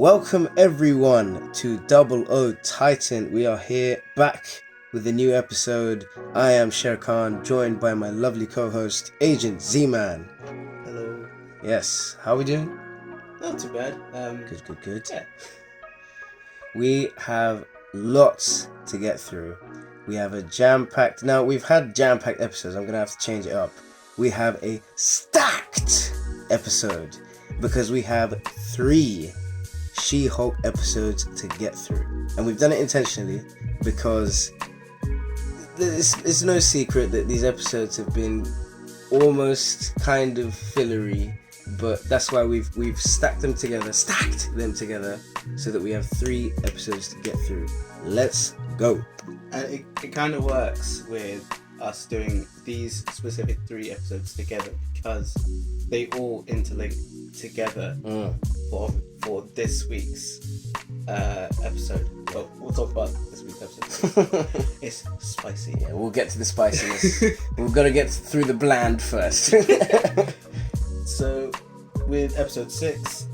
Welcome everyone to Double O Titan. We are here back with a new episode. I am Sher Khan, joined by my lovely co-host, Agent Zman. Hello. Yes, how are we doing? Not too bad. Good. Yeah. We have lots to get through. We have a jam-packed... Now, we've had jam-packed episodes. I'm going to have to change it up. We have a stacked episode because we have 3 She-Hulk episodes to get through. And we've done it intentionally because it's no secret that these episodes have been almost kind of fillery, but that's why we've stacked them together so that we have 3 episodes to get through. Let's go. And it kind of works with us doing these specific 3 episodes together because they all interlink together for this week's episode. Well, we'll talk about this week's episode. It's spicy. Yeah, we'll get to the spiciness. We've got to get through the bland first. So, with episode 6,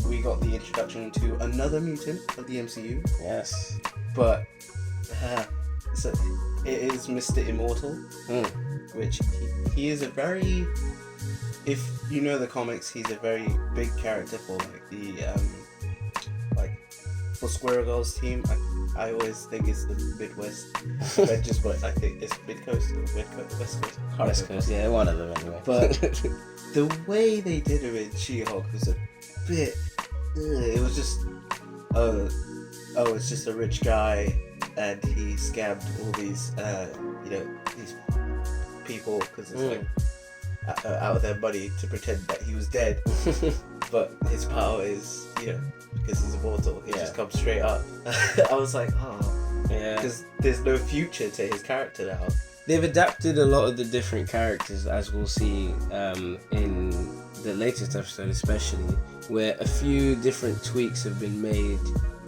we got the introduction to another mutant of the MCU. Yes. But so it is Mr. Immortal, which he is a very, if you know the comics, he's a very big character for like the for Squirrel Girl's team. I always think it's the Midwest Avengers, but I think it's Midcoast or West Coast. West Coast, yeah, one of them anyway. But the way they did it in She-Hulk was a bit. It was just it's just a rich guy and he scammed all these these people because it's like out of their money to pretend that he was dead. But his power is, because he's immortal, he just comes straight up. I was like, because there's no future to his character now. They've adapted a lot of the different characters, as we'll see in the latest episode especially, where a few different tweaks have been made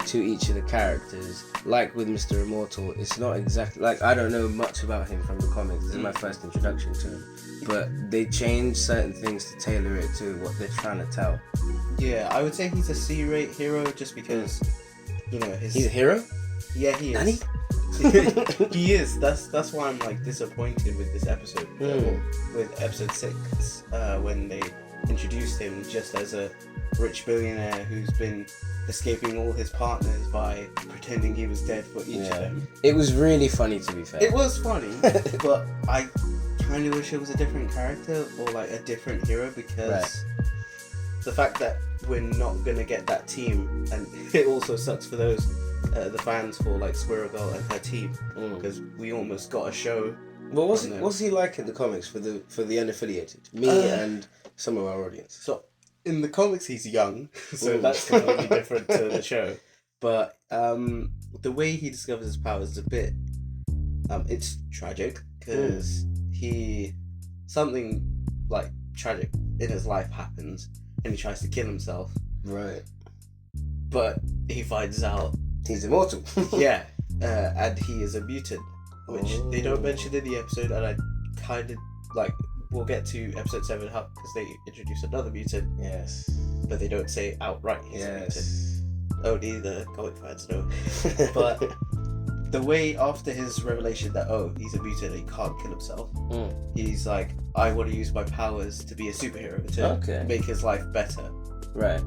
to each of the characters. Like with Mr. Immortal, it's not exactly... Like, I don't know much about him from the comics. This is my first introduction to him. But they changed certain things to tailor it to what they're trying to tell. Yeah, I would say he's a C-rate hero just because, He's a hero? Yeah, he is. Nani? He is. That's why I'm like disappointed with this episode. With episode 6, when they introduced him just as a rich billionaire who's been escaping all his partners by pretending he was dead for each of them. It was really funny, to be fair. It was funny, but I kind of wish it was a different character or like a different hero because the fact that we're not gonna get that team, and it also sucks for those the fans for like Squirrel Girl and her team because we almost got a show. Well, what's he like in the comics for the unaffiliated? Me and some of our audience. So in the comics he's young, so that's completely different to the show. But the way he discovers his powers is a bit it's tragic because something like tragic in his life happens and he tries to kill himself. Right. But he finds out he's immortal. and he is a mutant, which they don't mention in the episode, and I kind of like. We'll get to episode 7 because they introduce another mutant. Yes. But they don't say outright he's a mutant. Only the comic fans know. But the way after his revelation that he's a mutant and he can't kill himself, he's like, I want to use my powers to be a superhero to make his life better. Right.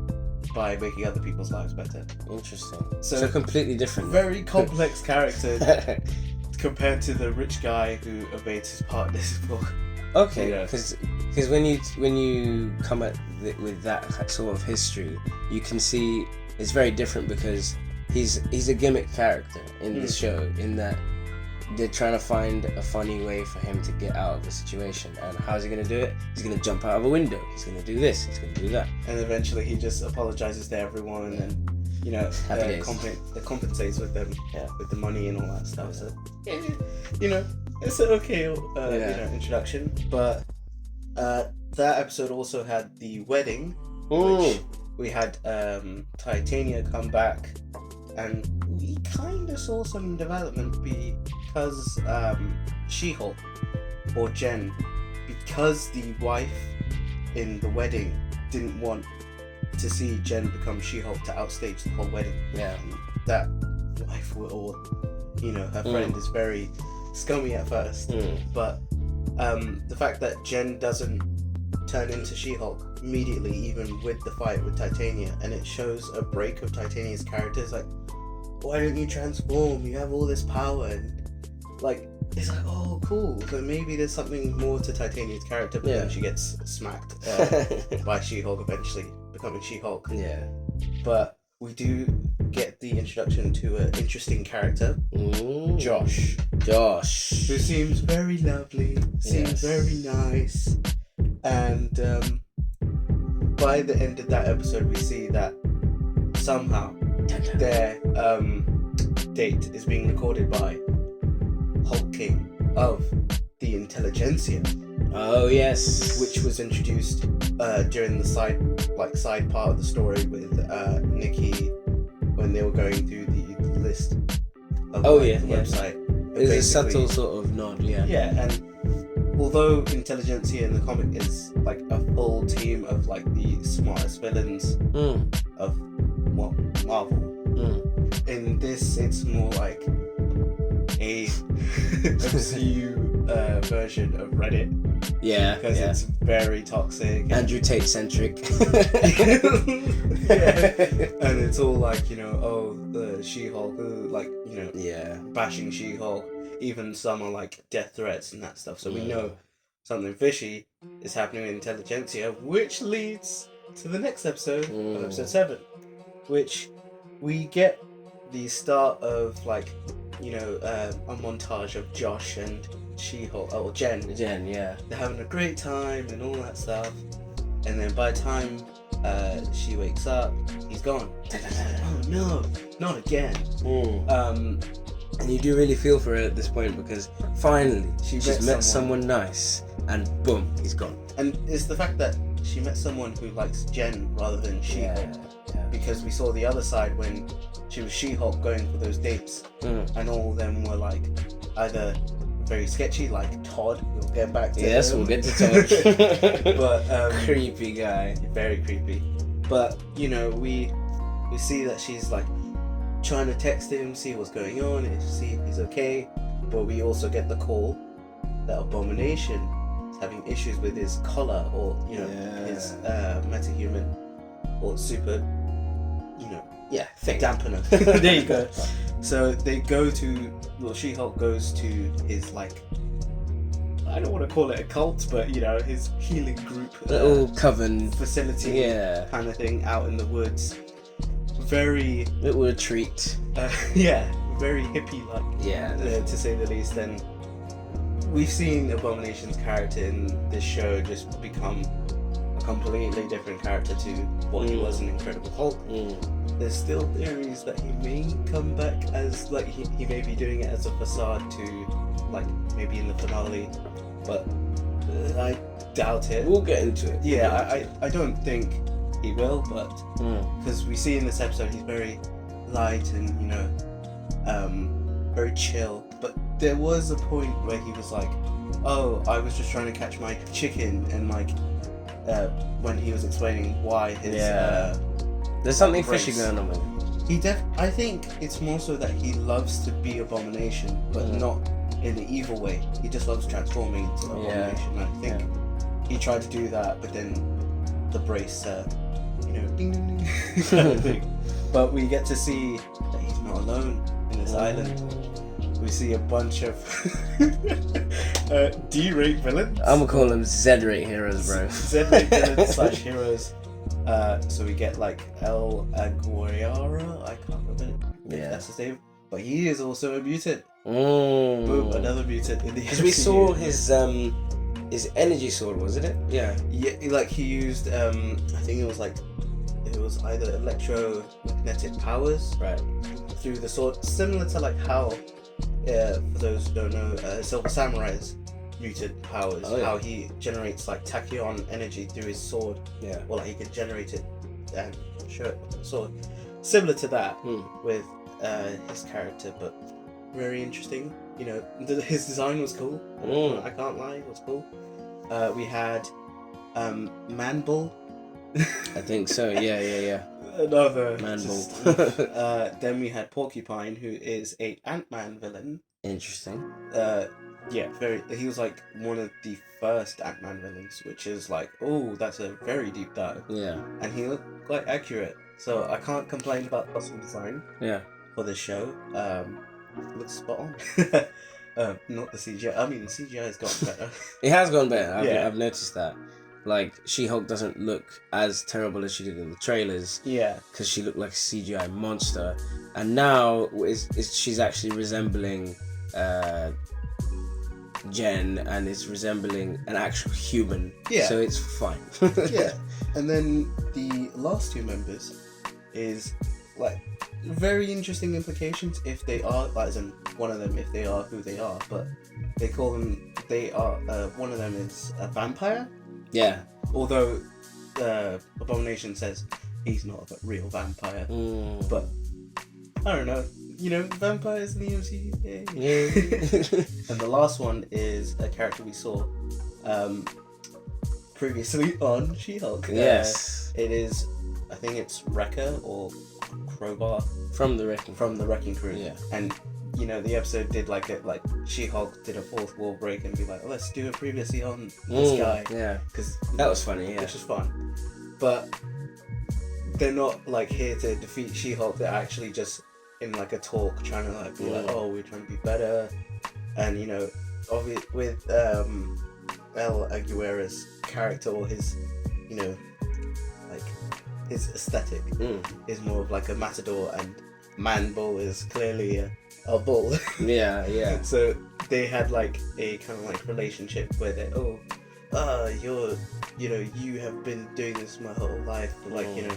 By making other people's lives better. Interesting. So completely different. Very complex character compared to the rich guy who obeys his partner's book. Okay, because when you come at with that sort of history, you can see it's very different because he's a gimmick character in the show, in that they're trying to find a funny way for him to get out of the situation. And how's he going to do it? He's going to jump out of a window. He's going to do this. He's going to do that. And eventually he just apologizes to everyone and compensates with them with the money and all that stuff. So it's an okay introduction. But that episode also had the wedding, which we had Titania come back, and we kind of saw some development because She-Hulk or Jen, because the wife in the wedding didn't want to see Jen become She-Hulk to outstage the whole wedding. Yeah. That wife or her friend is very scummy at first, but the fact that Jen doesn't turn into She-Hulk immediately, even with the fight with Titania, and it shows a break of Titania's character. It's like, why don't you transform? You have all this power, and like, it's like, oh, cool. So maybe there's something more to Titania's character, but then she gets smacked by She-Hulk, eventually becoming She-Hulk. Yeah. But we do get the introduction to an interesting character, Josh. Who seems very lovely, seems very nice, and by the end of that episode, we see that somehow their date is being recorded by Hulk King of the Intelligentsia. Oh yes. Which was introduced during the side part of the story with Nikki when they were going through the list of the website. It's a subtle sort of nod, yeah. Yeah, and although Intelligentsia in the comic is like a full team of like the smartest villains of Marvel, in this it's more like a MCU version of Reddit. Yeah, because it's very toxic. Andrew Tate centric. And it's all like, the She-Hulk, bashing She-Hulk. Even some are like death threats and that stuff. So we know something fishy is happening in Intelligentsia, which leads to the next episode, of episode 7, which we get the start of like, a montage of Josh and She-Hulk, or Jen. Yeah. They're having a great time and all that stuff. And then by the time she wakes up, he's gone. Oh no, not again. And you do really feel for her at this point, because finally she's met someone nice, and boom, he's gone. And it's the fact that she met someone who likes Jen rather than She-Hulk. Yeah. Because we saw the other side when she was She-Hulk going for those dates, and all of them were like either very sketchy, like Todd. We'll get back to him. We'll get to Todd. But creepy guy, very creepy. But we see that she's like trying to text him, see what's going on, and see if he's okay. But we also get the call that Abomination is having issues with his collar, or his metahuman or super, thing. Dampener. There you go. So they go to, She-Hulk goes to his like, I don't want to call it a cult, but his healing group, little coven facility, kind of thing, out in the woods. Very little retreat. Very hippie like. To say the least. And we've seen Abomination's character in this show just become a completely different character to what he was in Incredible Hulk. There's still theories that he may come back as like he may be doing it as a facade to like maybe in the finale, but I doubt it. We'll get into it. I don't think he will, but because we see in this episode he's very light and very chill. But there was a point where he was like, "Oh, I was just trying to catch my chicken," and like when he was explaining why his there's something fishy going on with him. I think it's more so that he loves to be Abomination, but not in the evil way. He just loves transforming into Abomination. I think he tried to do that, but then the brace, ding ding ding, kind of thing. But we get to see that he's not alone in this island. We see a bunch of D-rate villains. I'm gonna call them Z-rate heroes, bro. Z-rate villains / heroes. So we get like El Aguirre, I can't remember if that's his name, but he is also a mutant. Boom, another mutant in the Because we saw his energy sword, wasn't it? Yeah, like he used I think it was either electromagnetic powers through the sword, similar to like how for those who don't know, Silver Samurai's mutant powers, how he generates like tachyon energy through his sword, or like he can generate it and show it on the sword, similar to that with his character, but very interesting. His design was cool. I can't lie, it was cool. We had Manbull, I think so. Yeah. Another Man just- ball. Then we had Porcupine, who is a Ant-Man villain. Interesting. Yeah, he was like one of the first Ant-Man villains, which is like, oh, that's a very deep dive. Yeah. And he looked quite accurate, so I can't complain about costume design Yeah. for this show. Looks spot on. Not the CGI. I mean, the CGI has gotten better. It has gone better. Yeah. I've noticed that. Like, She-Hulk doesn't look as terrible as she did in the trailers. Yeah. Because she looked like a CGI monster. And now she's actually resembling Jen, and is resembling an actual human. Yeah. So it's fine. Yeah. And then the last two members is like very interesting implications if they are, like, as in one of them if they are who they are, but they call them, they are, one of them is a vampire. Yeah. Although Abomination says he's not a real vampire. But I don't know. You know, vampires in the MCU. Yeah. And the last one is a character we saw previously on She-Hulk. Yes. It is, I think it's Wrecker or Crowbar From the Wrecking Crew. Yeah. And you know, the episode did like She-Hulk did a fourth wall break and be like, oh, let's do it previously on this guy. Yeah. Because That was funny, yeah. which is fun. But they're not like here to defeat She-Hulk. They're actually just in like a talk trying to like be like, oh, we're trying to be better. And you know, with El Aguirre's character, or his, you know, like his aesthetic is more of like a matador, and Man Bull is clearly a bull. Yeah. So they had like a kind of like relationship where they, you have been doing this my whole life, but like, you know,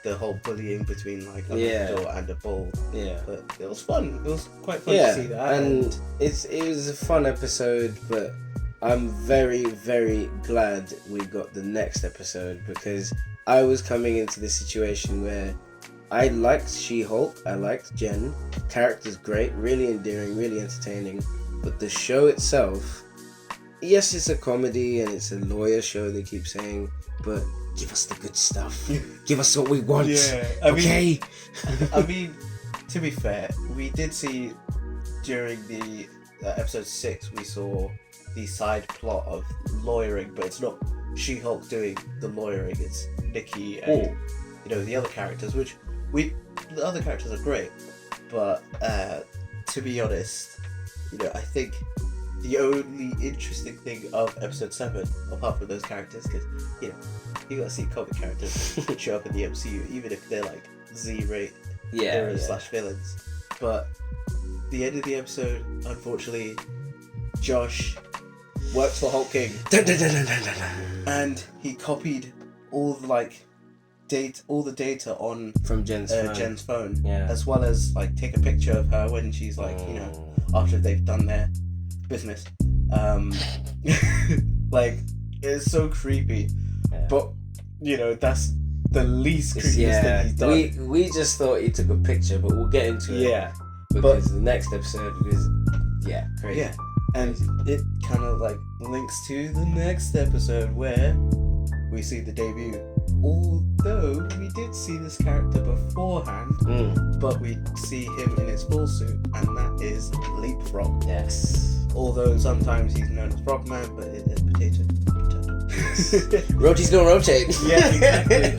the whole bullying between like a matador and a bull. Yeah. But it was fun. It was quite fun to see that. And it was a fun episode, but I'm very, very glad we got the next episode, because I was coming into this situation where I liked She-Hulk, I liked Jen, character's great, really endearing, really entertaining, but the show itself, yes, it's a comedy and it's a lawyer show, they keep saying, but give us the good stuff. Give us what we want. Yeah, I mean, to be fair, we did see during the episode 6, we saw the side plot of lawyering, but it's not She-Hulk doing the lawyering, it's Nikki and you know, the other characters, which the other characters are great, but to be honest, you know, I think the only interesting thing of episode 7, apart from those characters, because you know, you gotta see comic characters show up in the MCU, even if they're like Z-rate heroes / villains. But the end of the episode, unfortunately, Josh works for Hulk King, and he copied all the data on from Jen's phone, Yeah. as well as like take a picture of her when she's like, you know, after they've done their business. Like, it's so creepy, but you know, that's the least creepiest thing he's done. We just thought he took a picture, but we'll get into it. Because the next episode is crazy. Yeah, and it kind of like links to the next episode where we see the debut. Although we did see this character beforehand, but we see him in his full suit, and that is Leapfrog. Yes. Although sometimes he's known as Frogman, but it is Potato. Rotate's gonna rotate. Yeah, exactly.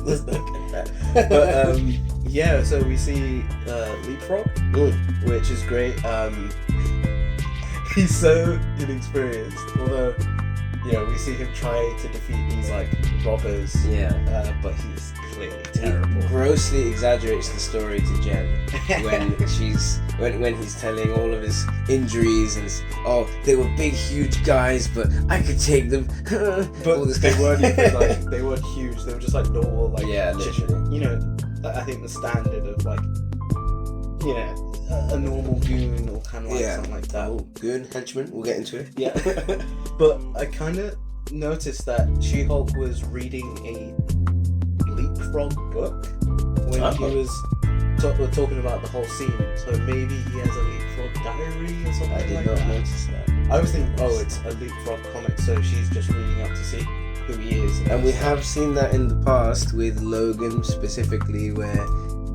Let's not get that. But yeah, so we see Leapfrog, which is great. He's so inexperienced, although, you know, we see him try to defeat these like robbers. But he's clearly terrible. He grossly exaggerates the story to Jen when he's telling all of his injuries and they were big, huge guys, but I could take them. But they weren't even like, they weren't huge. They were just like normal, like literally. You know, I think the standard of like, you know, a normal goon or kind of like something like that. Oh, goon, henchman, we'll get into it. Yeah. But I kind of noticed that She-Hulk was reading a Leapfrog book when he was talking about the whole scene. So maybe he has a Leapfrog diary or something. I did like not that. notice that. I was thinking, oh, it's a Leapfrog comic, so she's just reading up to see who he is. And we have seen that in the past with Logan specifically, where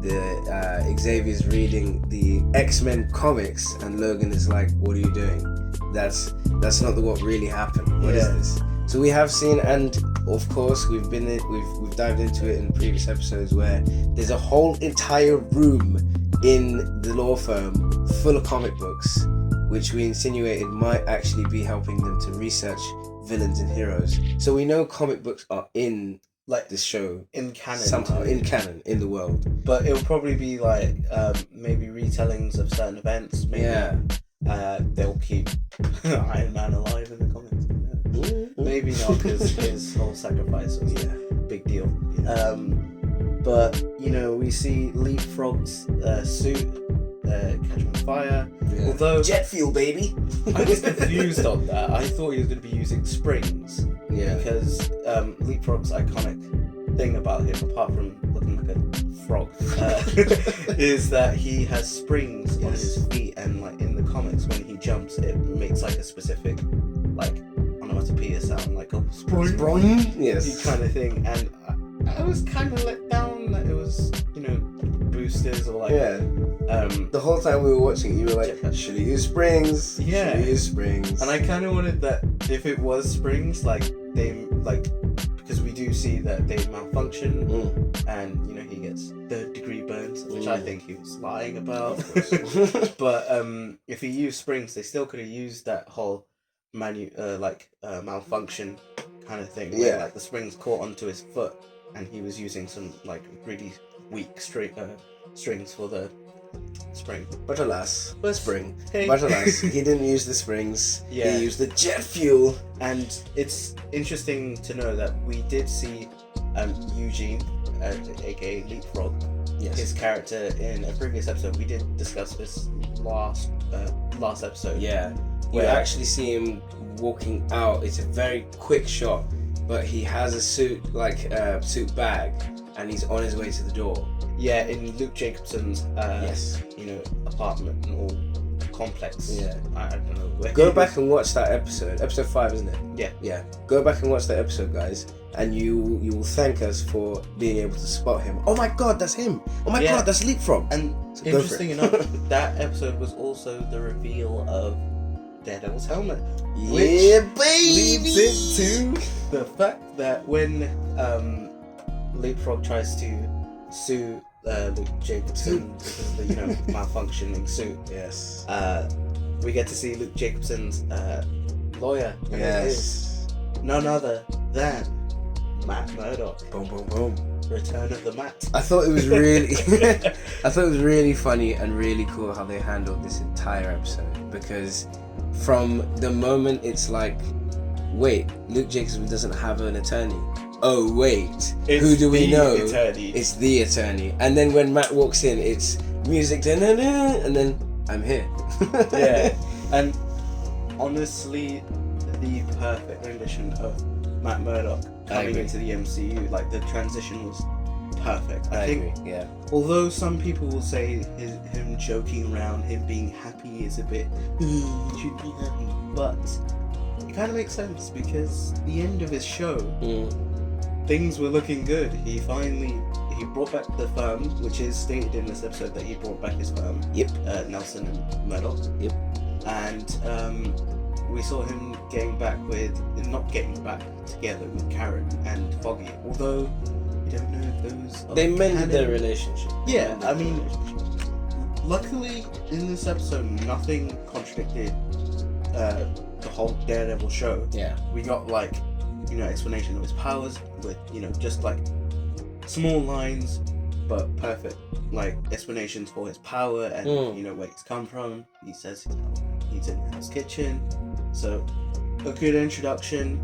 the Xavier's reading the X-Men comics, and Logan is like, "What are you doing? That's not what really happened. What is this?" So we have seen, and of course we've dived into it in previous episodes, where there's a whole entire room in the law firm full of comic books, which we insinuated might actually be helping them to research villains and heroes. So we know comic books are in like this show in canon somehow, in canon, in the world. But it'll probably be like maybe retellings of certain events. Maybe they'll keep Iron Man alive in the comics. Maybe not, because his whole sacrifice was big deal. But you know, we see Leapfrog's suit catch on fire. Although jet fuel, baby. I was confused on that. I thought he was going to be using springs. Yeah. Because Leapfrog's iconic thing about him, apart from looking like a frog, is that he has springs on his feet, and like in the comics, when he jumps, it makes like a specific like onomatopoeia sound, like a spring. Yes. Kind of thing. And I was kind of let down that it was, you know, boosters or like the whole time we were watching, you were like, should he use springs? Yeah. Should he use springs? And I kind of wanted that if it was springs, like they like, because we do see that they malfunction, and you know he gets third-degree burns, which I think he was lying about. But if he used springs, they still could have used that whole malfunction kind of thing. Where, like the springs caught onto his foot, and he was using some like really weak strings for the spring. But alas, spring. Hey. But alas, he didn't use the springs. Yeah. He used the jet fuel. And it's interesting to know that we did see Eugene, aka Leapfrog, his character in a previous episode. We did discuss this last episode. Yeah. Where You actually see him walking out. It's a very quick shot, but he has a suit suit bag, and he's on his way to the door. Yeah, in Luke Jacobson's you know, apartment or complex. Yeah. I don't know where. Go back and watch that episode. Episode 5, isn't it? Yeah. Yeah. Go back and watch that episode, guys, and you will thank us for being able to spot him. Oh my god, that's him! Oh my god, that's Leapfrog! And So interesting enough, that episode was also the reveal of Daredevil's helmet. Yeah, which baby! leads into the fact that when Leapfrog tries to sue Luke Jacobson because of the, you know, malfunctioning suit. Yes. We get to see Luke Jacobson's lawyer. And Yes. it is none other than Matt Murdock. Boom, boom, boom. Return of the Matt. I thought it was really, really funny and really cool how they handled this entire episode, because from the moment it's like, wait, Luke Jacobson doesn't have an attorney. Oh wait, who do we know? Attorney. It's the attorney. And then when Matt walks in, it's music, and then I'm here. Yeah, and honestly, the perfect rendition of Matt Murdock coming into the MCU, like the transition was perfect. I think, agree. Yeah. although some people will say him joking around, him being happy is a bit, he should be happy, but it kind of makes sense because the end of his show, things were looking good. He brought back the firm, which is stated in this episode that he brought back his firm. Yep. Nelson and Murdoch. Yep. And we saw him not getting back together with Karen and Foggy. Although we don't know if those are They mended canon. their relationship. Yeah, I mean, luckily in this episode, nothing contradicted the whole Daredevil show. Yeah. We got like, you know, explanation of his powers with, you know, just like small lines but perfect like explanations for his power and you know where he's come from. He says he's in Hell's Kitchen, so a good introduction.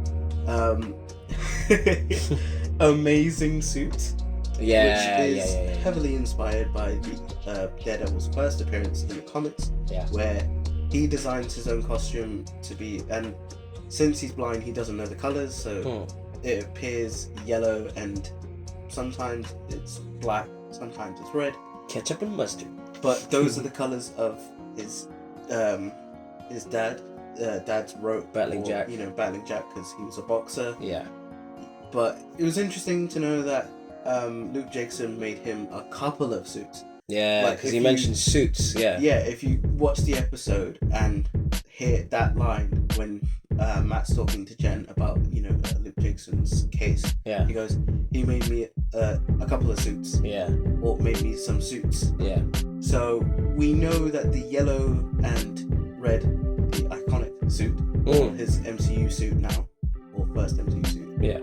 Amazing suit, which is heavily inspired by the Daredevil's first appearance in the comics, where he designs his own costume to be, and since he's blind, he doesn't know the colors, so it appears yellow, and sometimes it's black, sometimes it's red. Ketchup and mustard. But those are the colors of his his dad's wrote Battling Jack. Battling Jack because he was a boxer. Yeah. But it was interesting to know that Luke Jackson made him a couple of suits. Yeah, because he mentioned suits. Yeah. Yeah, if you watch the episode and hear that line when Matt's talking to Jen about Luke Jackson's case. Yeah. He goes, he made me a couple of suits. Yeah. Or made me some suits. Yeah. So we know that the yellow and red, the iconic suit, or his MCU suit now, or first MCU suit. Yeah.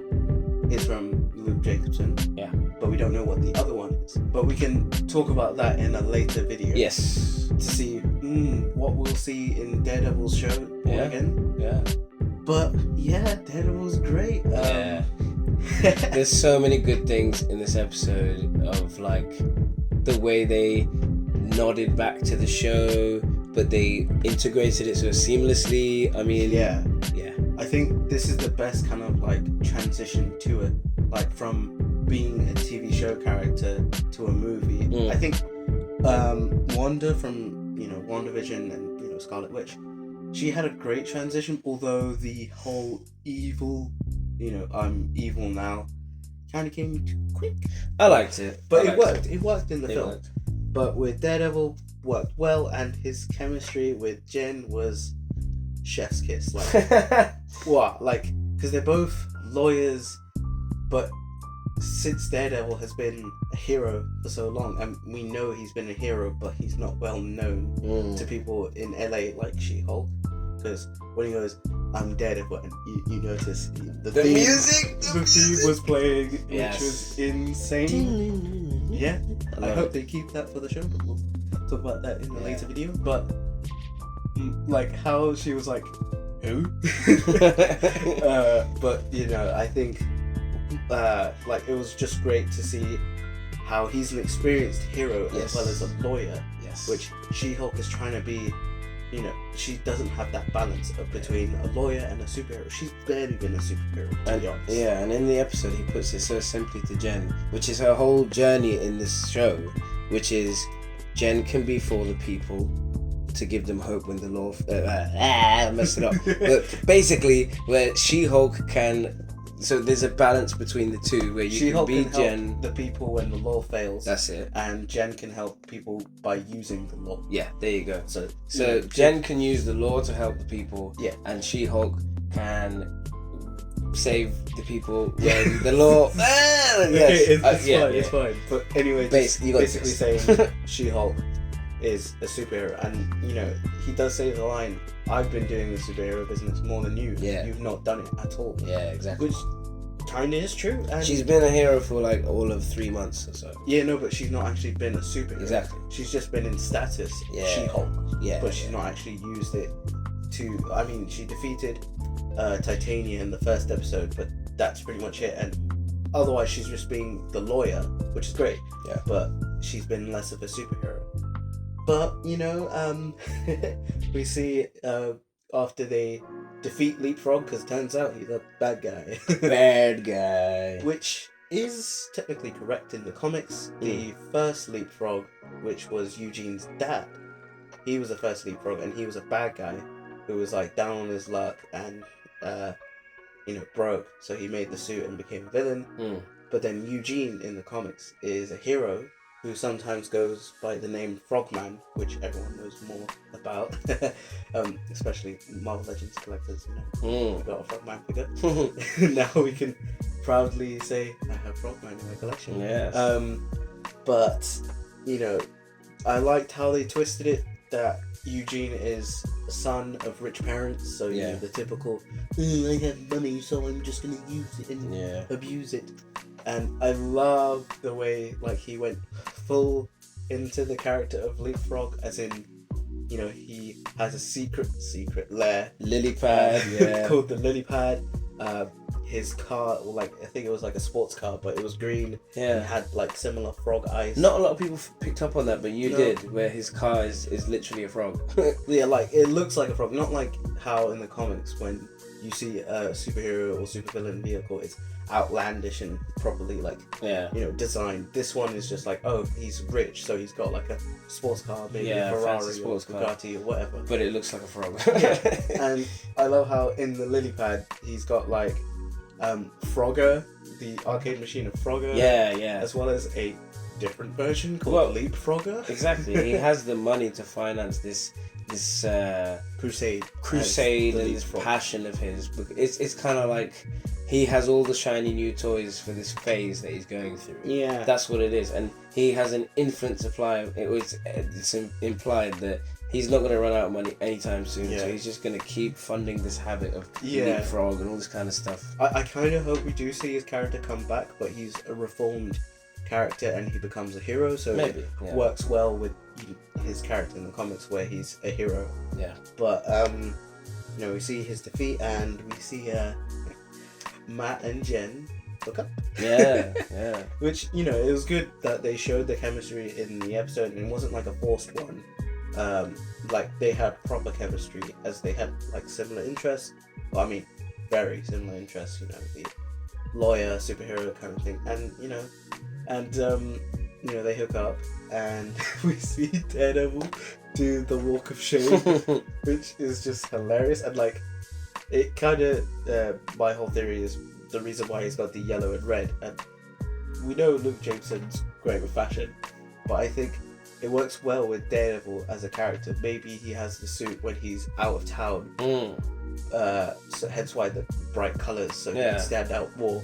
Is from Luke Jacobson. Yeah. But we don't know what the other one is. But we can talk about that in a later video. Yes. To see what we'll see in Daredevil's show again. Yeah. But yeah, Daredevil's great. Yeah. There's so many good things in this episode of like the way they nodded back to the show, but they integrated it so seamlessly. I mean, yeah. I think this is the best kind of like transition to it, like from being a TV show character to a movie. I think Wanda from WandaVision and Scarlet Witch, she had a great transition. Although the whole evil, I'm evil now, kind of came too quick. I liked it, but it worked. It worked in the film. Worked. But with Daredevil, worked well, and his chemistry with Jen was chef's kiss. Like what? Like, because they're both lawyers, but since Daredevil has been a hero for so long, and we know he's been a hero, but he's not well known to people in LA like She-Hulk. Because when he goes, "I'm Daredevil," and you notice the theme, music, the theme was playing, yes. Which was insane. Yeah, I hope they keep that for the show. But we'll talk about that in a later video. But like how she was like, "Who?" But I think like it was just great to see how he's an experienced hero as well as a lawyer. Yes. Which She-Hulk is trying to be. She doesn't have that balance between a lawyer and a superhero. She's barely been a superhero, to be honest. Yeah, and in the episode he puts it so simply to Jen, which is her whole journey in this show, which is Jen can be for the people to give them hope when the law... I messed it up. But basically, where She-Hulk can... So there's a balance between the two where you She-Hulk can be can Jen... help the people when the law fails. That's it. And Jen can help people by using the law. Yeah, there you go. So Jen can use the law to help the people. Yeah. And She-Hulk can save the people when the law... yes. It's fine. But anyway, basically saying She-Hulk is a superhero, and he does say the line, "I've been doing the superhero business more than you. Yeah. You've not done it at all." Yeah, exactly. Which kind of is true. And she's been a hero for like all of 3 months or so. Yeah, no, but she's not actually been a superhero. Exactly. She's just been in status She-Hulk. Yeah. But she's not actually used it to. I mean, she defeated Titania in the first episode, but that's pretty much it. And otherwise, she's just being the lawyer, which is great. Yeah. But she's been less of a superhero. But we see after they defeat Leapfrog, because turns out he's a bad guy. Bad guy. Which is technically correct in the comics. The first Leapfrog, which was Eugene's dad, he was the first Leapfrog, and he was a bad guy who was like down on his luck and broke. So he made the suit and became a villain. But then Eugene in the comics is a hero who sometimes goes by the name Frogman, which everyone knows more about, especially Marvel Legends collectors. We've got a Frogman figure. Now we can proudly say, I have Frogman in my collection. Yes. But, I liked how they twisted it, that Eugene is a son of rich parents, so the typical, I have money, so I'm just going to use it and abuse it. And I love the way he went full into the character of Leapfrog, as in, he has a secret lair. Lily pad, called the Lily Pad. His car, I think it was like a sports car, but it was green. Yeah. And had similar frog eyes. Not a lot of people picked up on that, but you did, where his car is literally a frog. Yeah, it looks like a frog, not like how in the comics when you see a superhero or supervillain vehicle, it's outlandish and properly like designed. This one is just like, oh, he's rich, so he's got like a sports car, maybe a Ferrari or Bugatti or whatever. But it looks like a frog. And I love how in the lily pad he's got like Frogger, the arcade machine of Frogger. Yeah. As well as a different version called Leap Frogger. Exactly. He has the money to finance this crusade and this passion of his. It's kind of like he has all the shiny new toys for this phase that he's going through. Yeah, that's what it is, and he has an infinite supply of it's implied that he's not going to run out of money anytime soon, so he's just going to keep funding this habit of leapfrog and all this kind of stuff. I kind of hope we do see his character come back, but he's a reformed character and he becomes a hero, so it works well with his character in the comics where he's a hero. Yeah. But we see his defeat and we see Matt and Jen hook up. Yeah. Which, it was good that they showed the chemistry in the episode and it wasn't like a forced one. Like they had proper chemistry as they had like similar interests. Well, I mean, very similar interests, the lawyer, superhero kind of thing. And, they hook up and we see Daredevil do the walk of shame, which is just hilarious. And like, it kind of, my whole theory is the reason why he's got the yellow and red. And we know Luke Jameson's great with fashion, but I think it works well with Daredevil as a character. Maybe he has the suit when he's out of town, so hence why the bright colours, so he can stand out more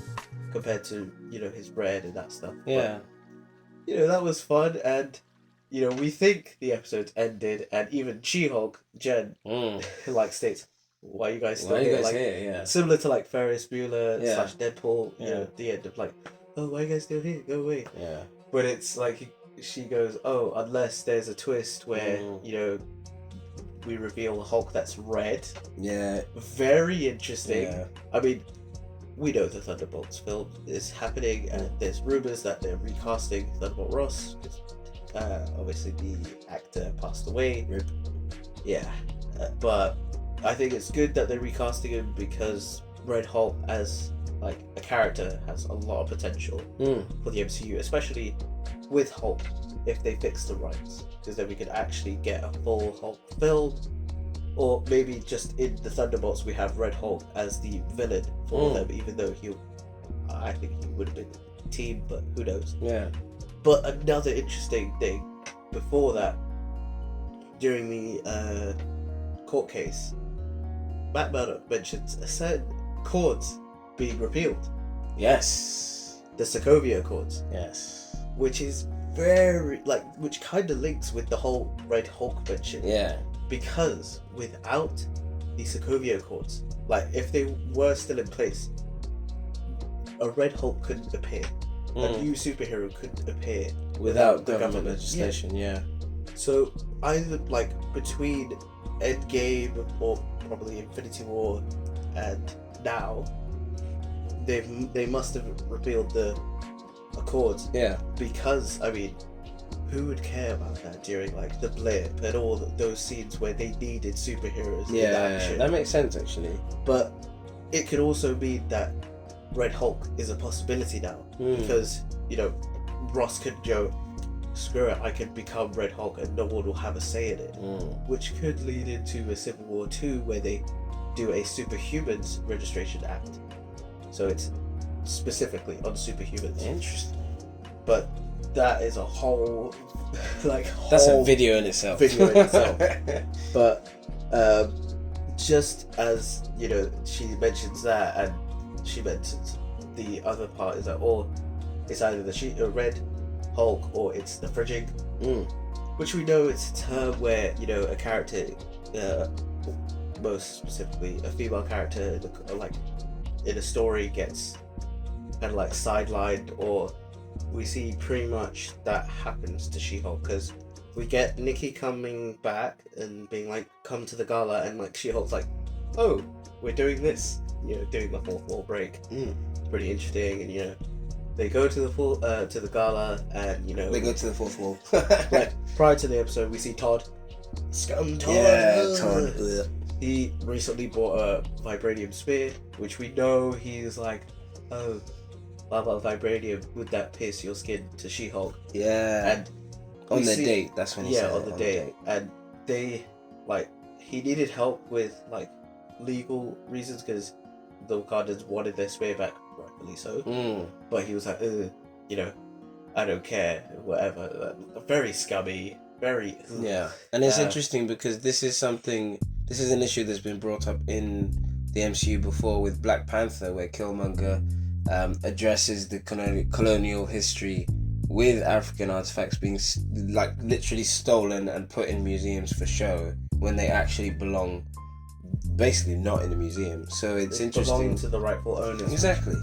compared to his red and that stuff. Yeah. But, that was fun, and we think the episode's ended, and even She-Hulk, Jen, like states, "Why are you guys still here?" Like, here? similar to like Ferris Bueller / Deadpool. At the end of like, "Oh, why are you guys still here? Go away." Yeah. But it's like she goes, "Oh, unless there's a twist where we reveal a Hulk that's red." Yeah. Very interesting. Yeah. I mean, we know the Thunderbolts film is happening, and there's rumors that they're recasting Thunderbolt Ross. Obviously, the actor passed away. Rip. Yeah, but I think it's good that they're recasting him because Red Hulk as like a character has a lot of potential for the MCU, especially with Hulk if they fix the rights, because then we could actually get a full Hulk film. Or maybe just in the Thunderbolts we have Red Hulk as the villain for them, even though I think he would have been the team, but who knows. Yeah. But another interesting thing before that, during the court case, Matt Murdock mentions a certain chords being repealed. Yes. The Sokovia Accords. Yes. Which is which kind of links with the whole Red Hulk mention. Yeah. Because without the Sokovia Accords, like if they were still in place, a Red Hulk couldn't appear. A new superhero couldn't appear without government legislation. Yeah. So either like between Endgame or probably Infinity War and now, they must have repealed the Accords. Yeah. Because I mean, who would care about that during like the blip and all those scenes where they needed superheroes in action? That makes sense actually. But it could also mean that Red Hulk is a possibility now because Ross could go, screw it, I could become Red Hulk and no one will have a say in it, which could lead into a Civil War 2 where they do a Superhumans Registration Act, so it's specifically on superhumans. Interesting. But that is a whole that's a video in itself. But just as she mentions that, and she mentions the other part is that it's either the Red Hulk or it's the fridging, which we know it's a term where a character, most specifically a female character, like in a story gets kind of like sidelined, or we see pretty much that happens to She-Hulk, because we get Nikki coming back and being like, come to the gala, and like She-Hulk's like, oh, we're doing this, doing the fourth wall break. It's pretty interesting, and they go to the gala, and they go to the fourth wall. Like prior to the episode, we see Todd. Scum Todd. Yeah, Todd. He recently bought a vibranium spear, which we know he's like oh, blah blah vibranium, would that pierce your skin, to She-Hulk. Yeah. And on the date, that's when he said on the date. And they, like, he needed help with, like, legal reasons, because the Wakandans wanted their spear back, rightfully so. But he was like, you know, I don't care, whatever. Very scummy, very... Yeah, and it's interesting because this is an issue that's been brought up in the MCU before with Black Panther, where Killmonger addresses the colonial history with African artifacts being like literally stolen and put in museums for show when they actually belong basically not in a museum. So it's interesting. Belong to the rightful owners. Exactly.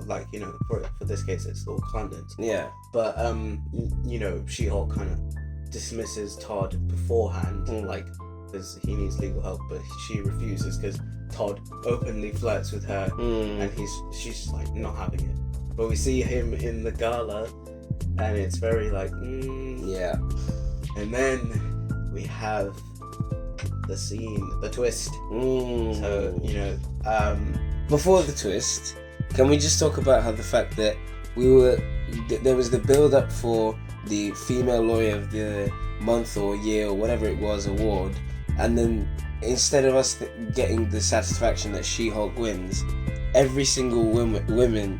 Like, you know, for this case it's the Wakandans. Yeah. But you know, She-Hulk kind of dismisses Todd beforehand, like, because he needs legal help, but she refuses because Todd openly flirts with her, and she's just like not having it. But we see him in the gala, and it's very like, yeah. And then we have the scene, the twist. So, you know, before the twist, can we just talk about how the fact that there was the build up for the female lawyer of the month or year or whatever it was award, and then instead of us getting the satisfaction that She-Hulk wins, every single woman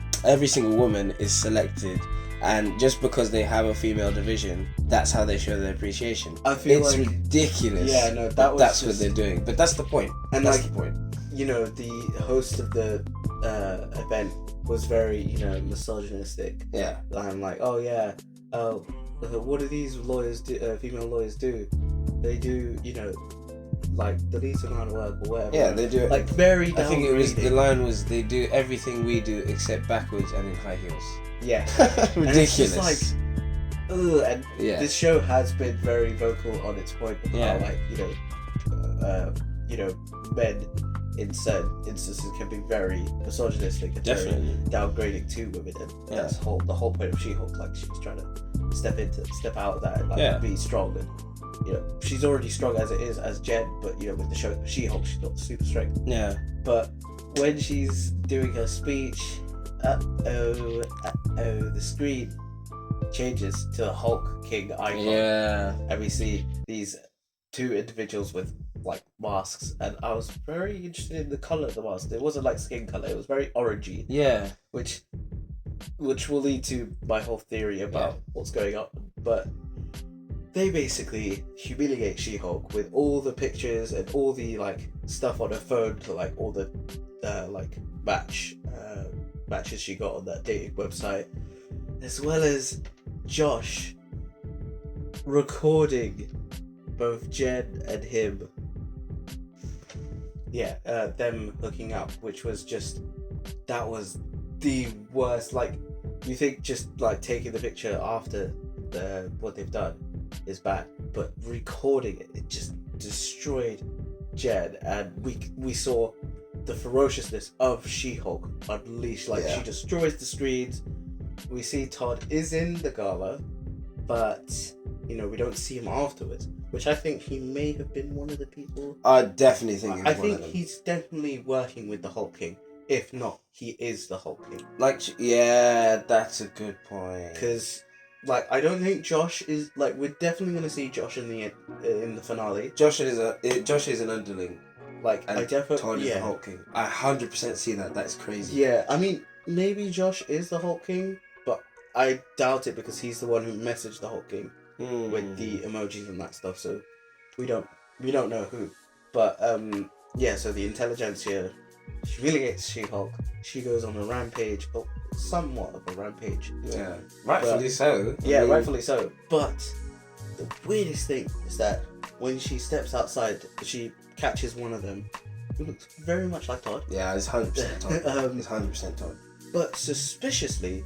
is selected, and just because they have a female division, that's how they show their appreciation. I feel it's like ridiculous. Yeah, no, that's what they're doing. But that's the point. And that's like, the point. You know, the host of the event was very, you know, misogynistic. Yeah. I'm like, oh yeah, what do these lawyers do? Female lawyers do? They do, you know, like the least amount of work or whatever. Yeah, they do it. Like very. I think the line was, they do everything we do except backwards and in high heels. Yeah. Ridiculous. And it's just like, and this show has been very vocal on its point of how, like, you know, men in certain instances can be very misogynistic and definitely very downgrading to women, and that's the whole point of She-Hulk. Like, she's trying to step out of that and like be strong, and you know, she's already strong as it is as Jen, but you know, with the show She-Hulk, she's not super strength. Yeah. But when she's doing her speech, the screen changes to the Hulk King icon. Yeah. And we see these two individuals with like masks, and I was very interested in the color of the mask. It wasn't like skin color; it was very orangey. Yeah. Which will lead to my whole theory about what's going on. But they basically humiliate She-Hulk with all the pictures and all the like stuff on her phone to like all the like matches she got on that dating website, as well as Josh recording both Jen and him. Them hooking up, which was that was the worst. Like, you think just like taking the picture after what they've done is bad, but recording it just destroyed Jen, and we saw the ferociousness of She-Hulk unleashed. Like, she destroys the screens. We see Todd is in the gala, but you know, we don't see him afterwards, which I think he may have been one of the people. I definitely think I think he's definitely working with the Hulk King. If not, he is the Hulk King. Like, yeah, that's a good point. Because, like, I don't think Josh is, like, we're definitely going to see Josh in the finale. Josh is an underling. Like, and I definitely... Todd is the Hulk King. I 100% see that. That's crazy. Yeah, I mean, maybe Josh is the Hulk King, but I doubt it, because he's the one who messaged the Hulk King with the emojis and that stuff, so we don't know who. But, so the intelligentsia humiliates She-Hulk. She goes on a rampage, or somewhat of a rampage. Yeah, rightfully so. Rightfully so. But the weirdest thing is that when she steps outside, she catches one of them who looks very much like Todd. Yeah, it's 100% Todd. It's 100% Todd. But suspiciously,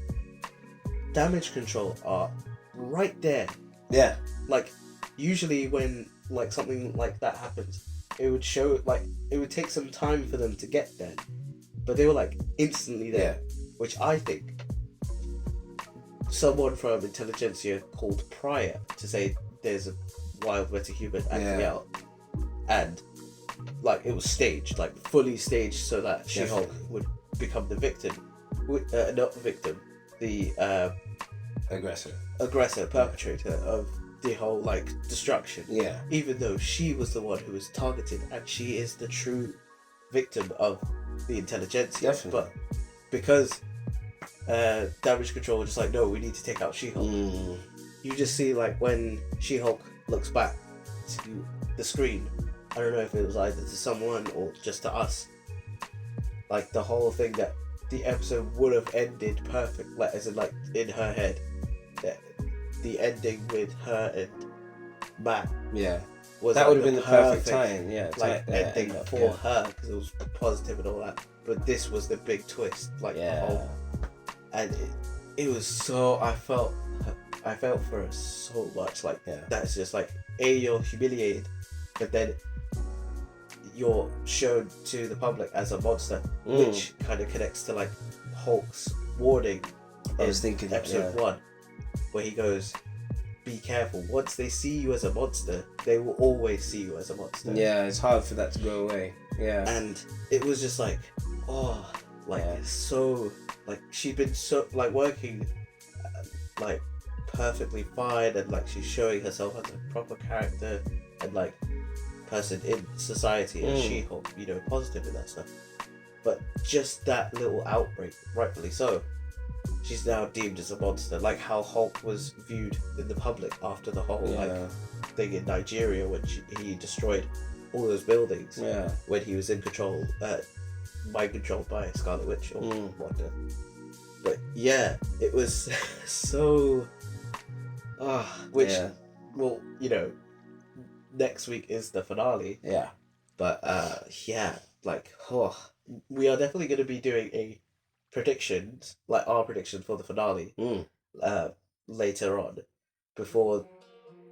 damage control are right there. Yeah. Like, usually when like something like that happens, it would show, like, it would take some time for them to get there, but they were like instantly there, which I think someone from intelligentsia called Pryor to say there's a wild metahuman acting out, and like it was staged, like fully staged, so that She-Hulk would become the victim. not victim, the aggressor, perpetrator of the whole like destruction. Yeah. Even though she was the one who was targeted, and she is the true victim of the intelligentsia. Definitely. But because Damage Control were just like, no, we need to take out She-Hulk. You just see like when She-Hulk looks back to the screen, I don't know if it was either to someone or just to us, like the whole thing that the episode would have ended perfect, like as in like in her head, the ending with her and Matt. Yeah. Was that like would have been the perfect time, ending for her, because it was positive and all that. But this was the big twist, like the whole, and it was so I felt for her so much. Like that's just like you're humiliated, but then you're shown to the public as a monster, which kind of connects to like Hulk's warning. I was thinking episode 1, where he goes, be careful. Once they see you as a monster, they will always see you as a monster. Yeah, it's hard for that to go away. Yeah. And it was just like, so, like, she'd been so, like, working, like, perfectly fine, and, like, she's showing herself as a proper character and, like, person in society, and She-Hulk, you know, positive in that stuff. But just that little outbreak, rightfully so, she's now deemed as a monster, like how Hulk was viewed in the public after the whole thing in Nigeria when he destroyed all those buildings when he was in control, mind controlled by Scarlet Witch or whatnot. But yeah, it was so well, you know, next week is the finale. Yeah. But we are definitely going to be doing predictions, like our prediction for the finale, later on, before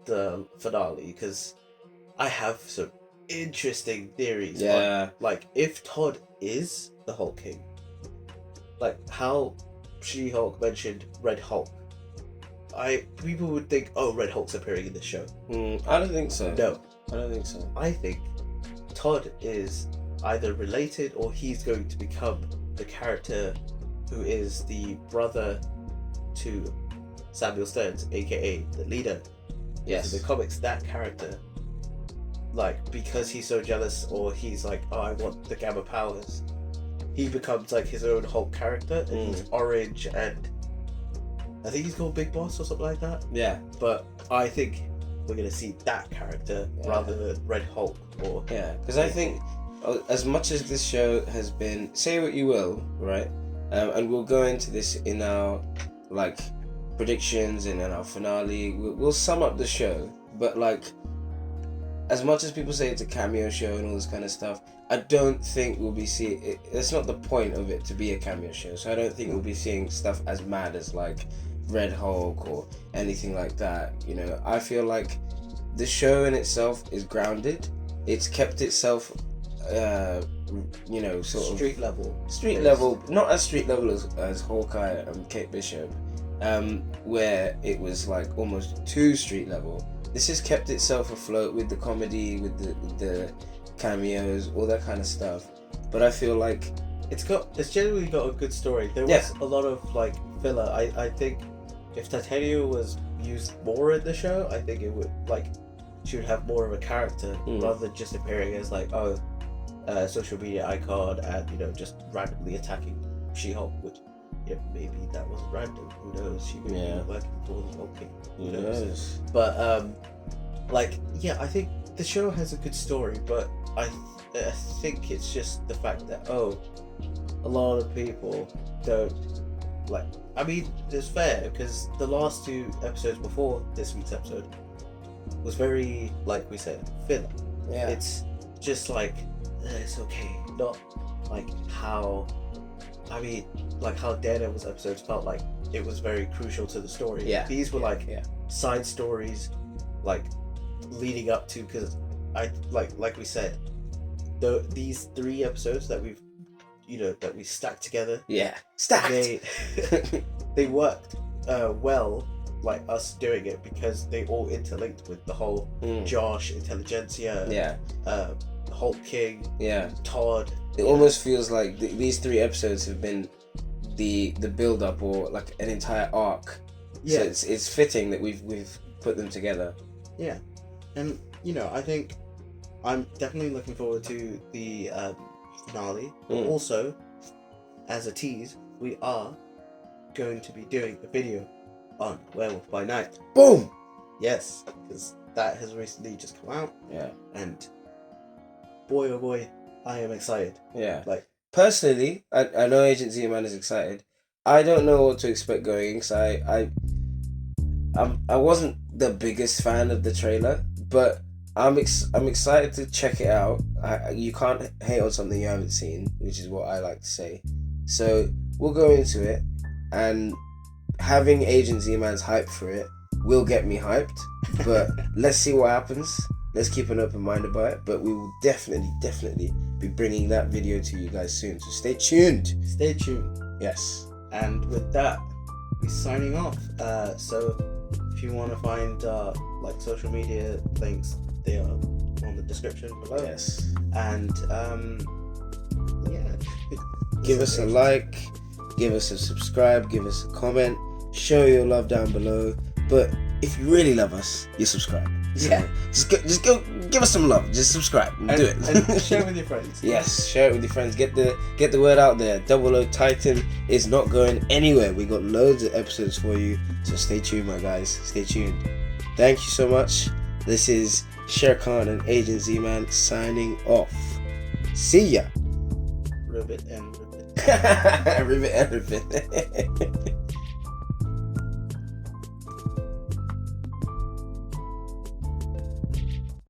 the finale, because I have some interesting theories. On, like, if Todd is the Hulk King, like how She-Hulk mentioned Red Hulk, people would think, oh, Red Hulk's appearing in this show. I don't think so. No, I don't think so. I think Todd is either related or he's going to become the character who is the brother to Samuel Stearns, aka the leader. Yes. In the comics, that character, like, because he's so jealous, or he's like, oh, I want the gamma powers, he becomes like his own Hulk character, and he's orange, and I think he's called Big Boss or something like that. Yeah. But I think we're gonna see that character rather than Red Hulk or because I think as much as this show has been, say what you will, right? And we'll go into this in our like predictions and in our finale. We'll sum up the show, but like, as much as people say it's a cameo show and all this kind of stuff, I don't think we'll be seeing it. That's not the point of it to be a cameo show. So I don't think we'll be seeing stuff as mad as like Red Hulk or anything like that. You know, I feel like the show in itself is grounded. It's kept itself, you know, sort street of level, not as street level as Hawkeye and Kate Bishop, where it was like almost too street level. This has kept itself afloat with the comedy, with the cameos, all that kind of stuff. But I feel like it's generally got a good story. There was a lot of like filler. I think if Titania was used more in the show, I think it would, like, she would have more of a character rather than just appearing as like social media icon and, you know, just randomly attacking She-Hulk, which maybe that was random. Who knows? She could be working for the Hulk King. Who knows? But I think the show has a good story, but I think it's just the fact that a lot of people don't like. I mean, it's fair because the last 2 episodes before this week's episode was very, like we said, filler. Yeah. It's just like it's okay, not like how. I mean, like how Daredevil's episodes felt like it was very crucial to the story. Yeah. These were side stories, like leading up to, because I like we said, these 3 episodes that we've, that we stacked together. Yeah. Stacked. They worked well, like us doing it, because they all interlinked with the whole Josh, Intelligentsia, Hulk King, Todd. It almost feels like these 3 episodes have been the build up or like an entire arc. Yeah. So it's fitting that we've put them together. Yeah, and I think I'm definitely looking forward to the finale. But also, as a tease, we are going to be doing a video on Werewolf by Night. Boom. Yes, because that has recently just come out. Yeah. And boy, oh boy, I am excited. Yeah. Like, personally, I know Agent Z-Man is excited. I don't know what to expect going because I wasn't the biggest fan of the trailer, but I'm excited to check it out. You can't hate on something you haven't seen, which is what I like to say. So we'll go into it, and having Agent Z-Man's hype for it will get me hyped. But let's see what happens. Let's keep an open mind about it. But we will definitely be bringing that video to you guys soon. So stay tuned. Stay tuned. Yes. And with that, we're signing off. So if you want to find like social media links, they are on the description below. Yes. And yeah, give us a like, give us a subscribe, give us a comment, show your love down below. But if you really love us, you subscribe. So yeah. Just go give us some love. Just subscribe and do it. And share it with your friends. Yes, share it with your friends. Get the word out there. 00 Titan is not going anywhere. We got loads of episodes for you. So stay tuned, my guys. Stay tuned. Thank you so much. This is Sher Khan and Agent Z-Man signing off. See ya. Ribbit and ribbit. Ribbit and ribbit.